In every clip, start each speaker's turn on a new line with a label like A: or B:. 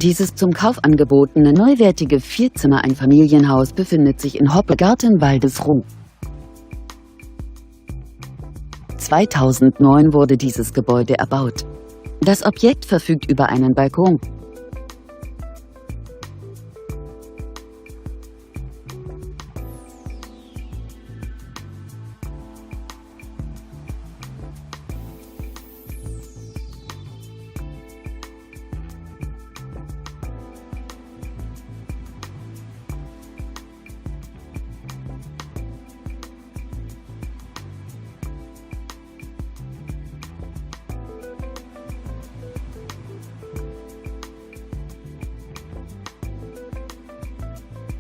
A: Dieses zum Kauf angebotene neuwertige Vierzimmer-Einfamilienhaus befindet sich in Hoppegarten Waldesruh. 2009 wurde dieses Gebäude erbaut. Das Objekt verfügt über einen Balkon.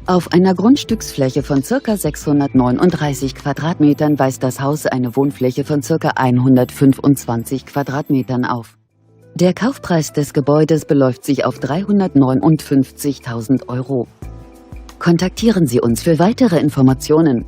A: Auf einer Grundstücksfläche von ca. 639 Quadratmetern weist das Haus eine Wohnfläche von ca. 125 Quadratmetern auf. Der Kaufpreis des Gebäudes beläuft sich auf 359.000 €. Kontaktieren Sie uns für weitere Informationen.